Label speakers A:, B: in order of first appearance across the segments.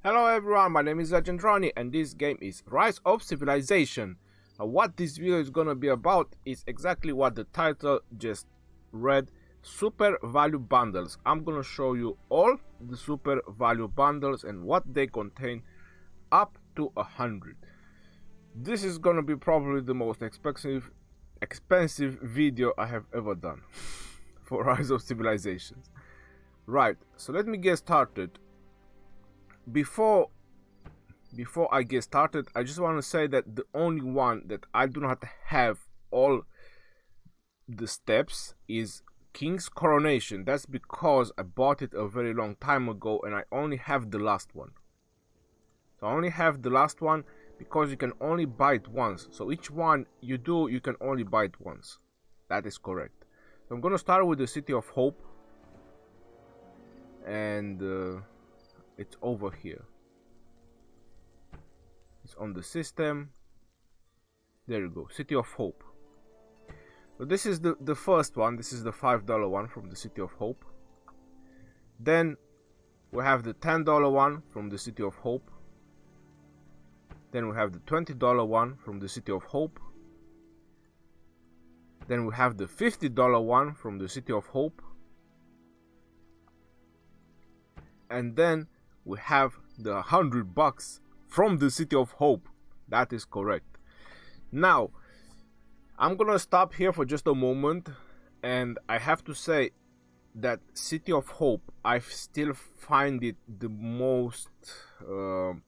A: Hello everyone, my name is Legend Ronnie and this game is Rise of Civilization. What this video is gonna be about is exactly what the title just read, super value bundles. I'm gonna show you all the super value bundles and what they contain up to 100. This is gonna be probably the most expensive video I have ever done for Rise of Civilizations. Right, so let me get started. Before I get started, I just want to say that the only one that I do not have all the steps is King's Coronation. That's because I bought it a very long time ago and I only have the last one. So I only have the last one because you can only buy it once. So each one you do, you can only buy it once. That is correct. So I'm gonna start with the City of Hope, and it's over here. It's on the system. There you go, City of Hope. So this is the first one. This is the $5 one from the City of Hope. Then we have the $10 one from the City of Hope. Then we have the $20 one from the City of Hope. Then we have the $50 one from the City of Hope. And then we have the $100 from the City of Hope. That is correct. Now I'm gonna stop here for just a moment, and I have to say that City of Hope, I still find it the most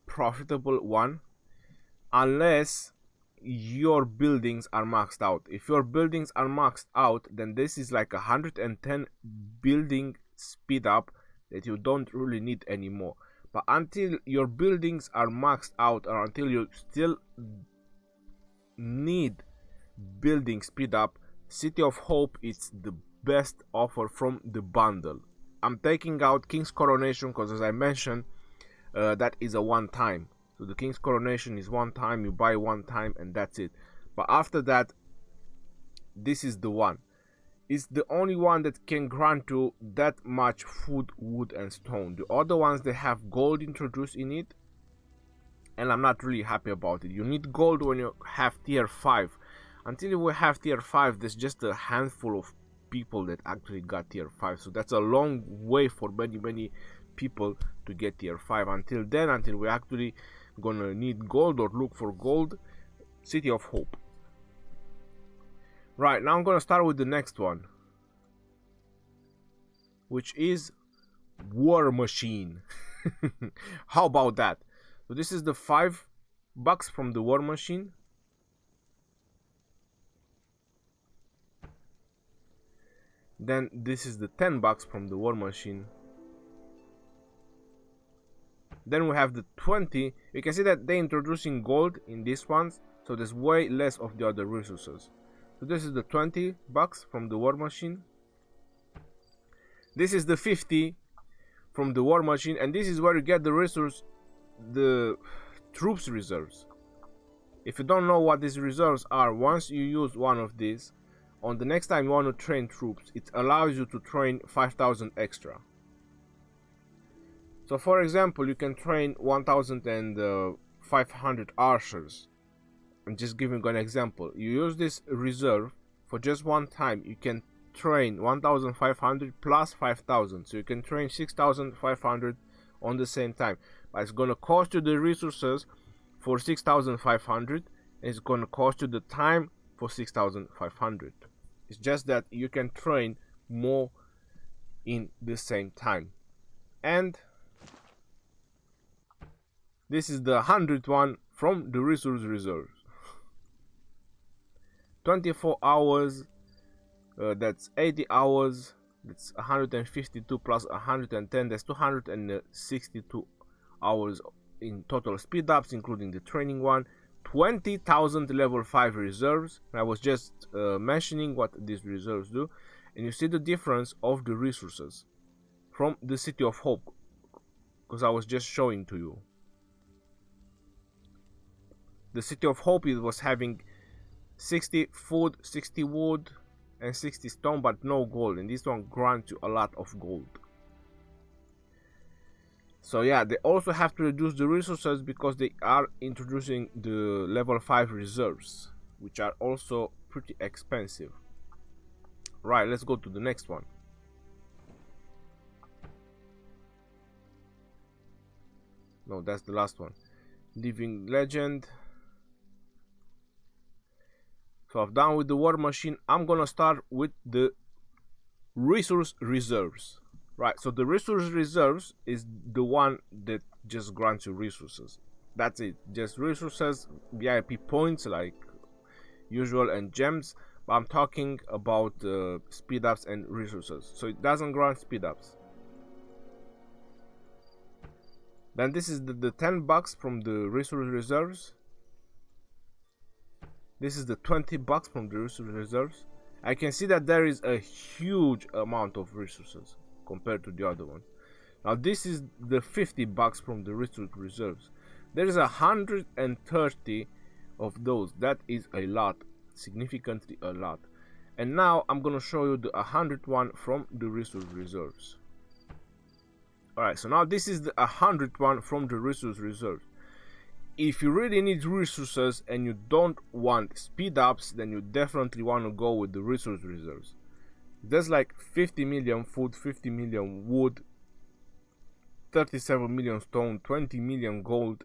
A: profitable one, unless your buildings are maxed out. If your buildings are maxed out, then this is like 110 building speed up that you don't really need anymore. But until your buildings are maxed out, or until you still need building speed up, City of Hope is the best offer from the bundle. I'm taking out King's Coronation because, as I mentioned, that is a one time. So the King's Coronation is one time, you buy one time and that's it. But after that, this is the one. It's the only one that can grant you that much food, wood and stone. The other ones, they have gold introduced in it, and I'm not really happy about it. You need gold when you have tier 5. Until you have tier 5, there's just a handful of people that actually got tier 5. So that's a long way for many people to get tier 5. Until then, until we're actually gonna need gold or look for gold, City of Hope. Right, now I'm gonna start with the next one, which is War Machine. How about that? So this is the $5 from the War Machine. Then this is the $10 from the War Machine. Then we have the 20. You can see that they're introducing gold in these ones, so there's way less of the other resources. So this is the $20 from the War Machine. This is the 50 from the War Machine, and this is where you get the resource, the troops reserves. If you don't know what these reserves are, once you use one of these, on the next time you want to train troops, it allows you to train 5,000 extra. So for example, you can train 1,500 archers. I'm just giving an example. You use this reserve for just one time, you can train 1,500 plus 5,000, so you can train 6,500 on the same time. But it's gonna cost you the resources for 6,500, and it's gonna cost you the time for 6,500. It's just that you can train more in the same time. And this is the 100 one from the resource reserves. 24 hours, that's 80 hours, that's 152 plus 110, that's 262 hours in total speed ups, including the training one. 20,000 level 5 reserves. I was just mentioning what these reserves do, and you see the difference of the resources from the City of Hope, because I was just showing to you. The City of Hope, it was having 60 food, 60 wood and 60 stone, but no gold, and this one grants you a lot of gold. So yeah, they also have to reduce the resources because they are introducing the level 5 reserves, which are also pretty expensive. Right, let's go to the next one. No, that's the last one. Living Legend. So I've done with the war machine. I'm gonna start with the resource reserves. Right, so the resource reserves is the one that just grants you resources. That's it, just resources, VIP points like usual, and gems. But I'm talking about speed ups and resources, so it doesn't grant speed ups. Then this is the 10 bucks from the resource reserves. This is the 20 bucks from the resource reserves. I can see that there is a huge amount of resources compared to the other one. Now this is the 50 bucks from the resource reserves. There is 130 of those. That is a lot, significantly a lot. And now I'm gonna show you the 101 from the resource reserves. Alright, so now this is the 101 from the resource reserves. If you really need resources and you don't want speed ups, then you definitely want to go with the resource reserves. There's like 50 million food, 50 million wood, 37 million stone, 20 million gold.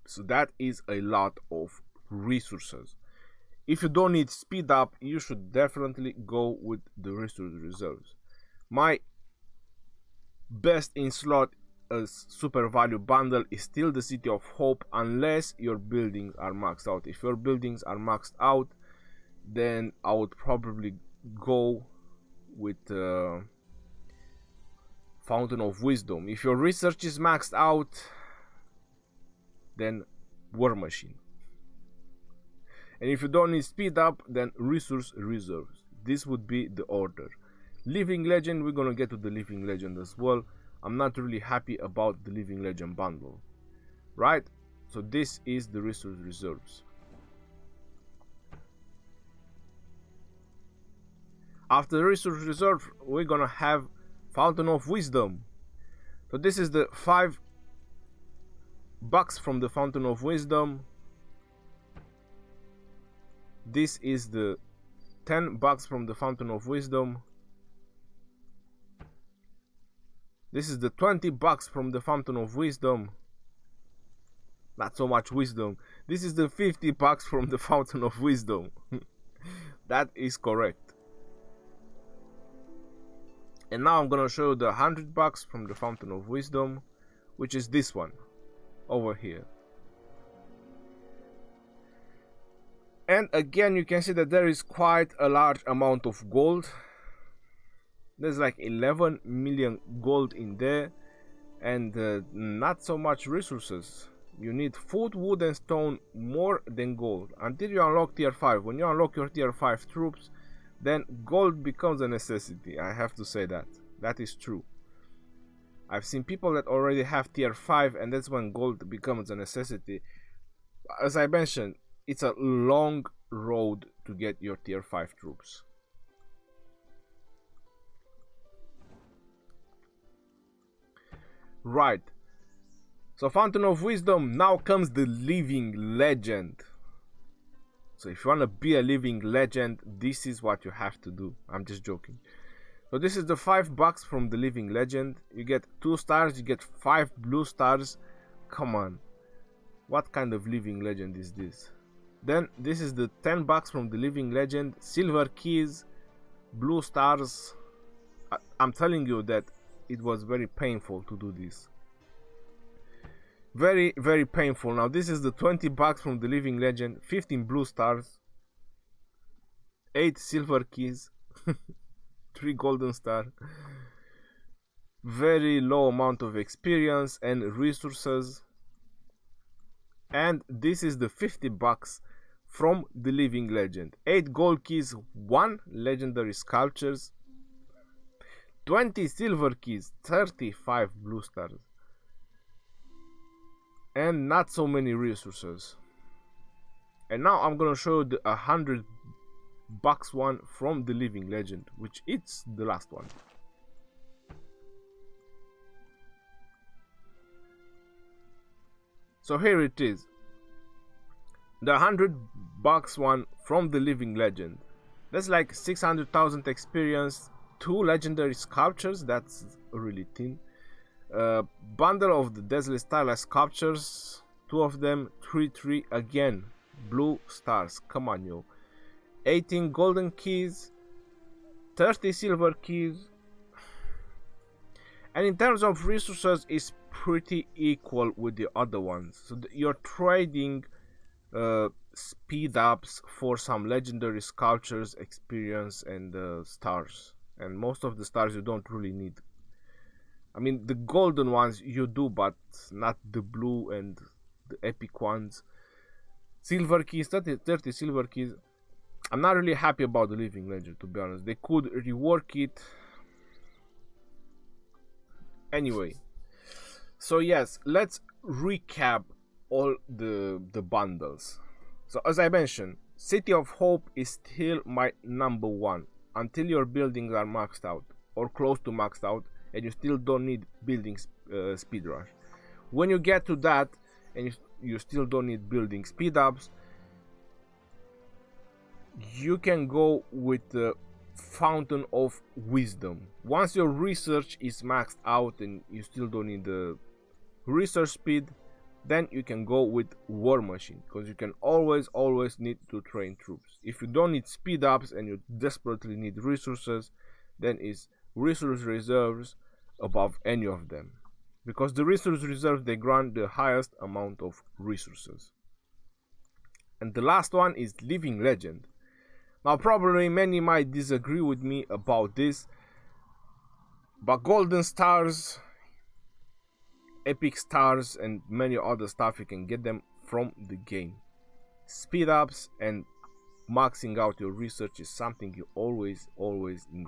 A: So that is a lot of resources. If you don't need speed up, you should definitely go with the resource reserves. My best in slot as super value bundle is still the City of Hope, unless your buildings are maxed out. If your buildings are maxed out, then I would probably go with Fountain of Wisdom. If your research is maxed out, then War Machine. And if you don't need speed up, then resource reserves. This would be the order. Living Legend, we're gonna get to the Living Legend as well. I'm not really happy about the Living Legend bundle. Right? So this is the resource reserves. After the resource reserve, we're gonna have Fountain of Wisdom. So this is the 5 bucks from the Fountain of Wisdom. This is the 10 bucks from the Fountain of Wisdom. This is the 20 bucks from the Fountain of Wisdom. Not so much wisdom. This is the 50 bucks from the Fountain of Wisdom. That is correct. And now I'm gonna show you the 100 bucks from the Fountain of Wisdom, which is this one over here. And again, you can see that there is quite a large amount of gold. There's like 11 million gold in there, and not so much resources. You need food, wood and stone more than gold until you unlock tier 5. When you unlock your tier 5 troops, then gold becomes a necessity. I have to say that. That is true. I've seen people that already have tier 5, and that's when gold becomes a necessity. As I mentioned, it's a long road to get your tier 5 troops. Right. So Fountain of Wisdom, now comes the Living Legend. So if you want to be a living legend, this is what you have to do. I'm just joking. So this is the 5 bucks from the Living Legend. You get 2 stars, you get 5 blue stars. Come on. What kind of living legend is this? Then this is the 10 bucks from the Living Legend. Silver keys, blue stars. I'm telling you that it was very painful to do this. Very, very painful. Now this is the 20 bucks from the Living Legend. 15 blue stars, 8 silver keys, 3 golden stars. Very low amount of experience and resources. And this is the 50 bucks from the Living Legend. 8 gold keys, 1 legendary sculptures, 20 silver keys, 35 blue stars, and not so many resources. And now I'm gonna show you the 100 bucks one from the Living Legend, which is the last one. So here it is. The $100 one from the Living Legend. That's like 600,000 experience, 2 legendary sculptures, that's really thin. Bundle of the Deadly Stylized sculptures, 2 of them, 3 again, blue stars, come on yo. 18 golden keys, 30 silver keys, and in terms of resources it's pretty equal with the other ones. So you're trading speed ups for some legendary sculptures, experience, and stars, and most of the stars you don't really need. I mean, the golden ones you do, but not the blue and the epic ones. Silver keys, 30 silver keys. I'm not really happy about the Living Legend, to be honest. They could rework it. Anyway, so yes, let's recap all the bundles. So as I mentioned, City of Hope is still my number one until your buildings are maxed out or close to maxed out, and you still don't need building speed rush. When you get to that and you still don't need building speed ups, you can go with the Fountain of Wisdom. Once your research is maxed out and you still don't need the research speed, then you can go with War Machine, because you can always need to train troops. If you don't need speed ups and you desperately need resources, then it's resource reserves above any of them, because the resource reserves, they grant the highest amount of resources. And the last one is Living Legend. Now probably many might disagree with me about this, but golden stars, epic stars, and many other stuff, you can get them from the game. Speed ups and maxing out your research is something you always need.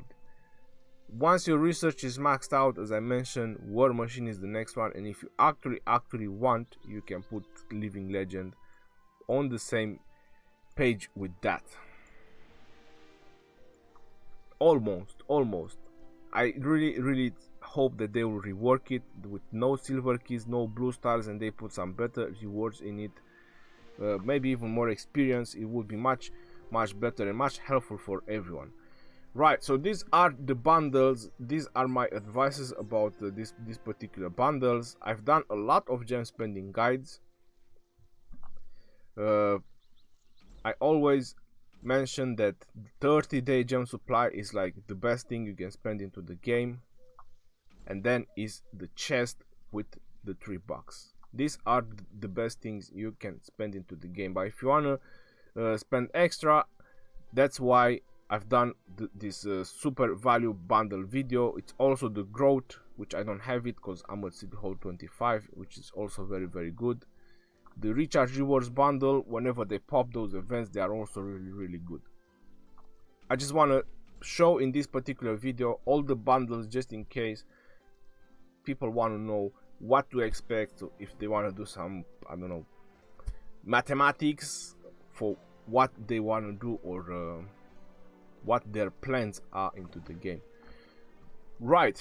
A: Once your research is maxed out, as I mentioned, War Machine is the next one, and if you actually want, you can put Living Legend on the same page with that. Almost. I really hope that they will rework it with no silver keys, no blue stars, and they put some better rewards in it. Maybe even more experience. It would be much better and much helpful for everyone. Right, so these are the bundles. These are my advices about these particular bundles. I've done a lot of gem spending guides. I always mention that 30-day gem supply is like the best thing you can spend into the game, and then is the chest with the $3. These are the best things you can spend into the game. But if you wanna spend extra, that's why I've done this super value bundle video. It's also the growth, which I don't have it because I'm at City Hall 25, which is also very good. The recharge rewards bundle, whenever they pop those events, they are also really good. I just want to show in this particular video all the bundles, just in case people want to know what to expect. So if they want to do some, I don't know, mathematics for what they want to do, or what their plans are into the game. Right,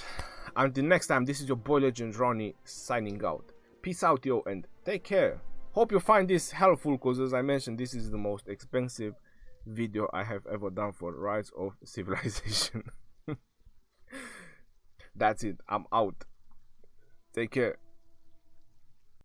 A: until next time, this is your boy Legend Ronnie signing out. Peace out yo, and take care. Hope you find this helpful, because as I mentioned, this is the most expensive video I have ever done for Rise of Civilization. That's it, I'm out. Take care.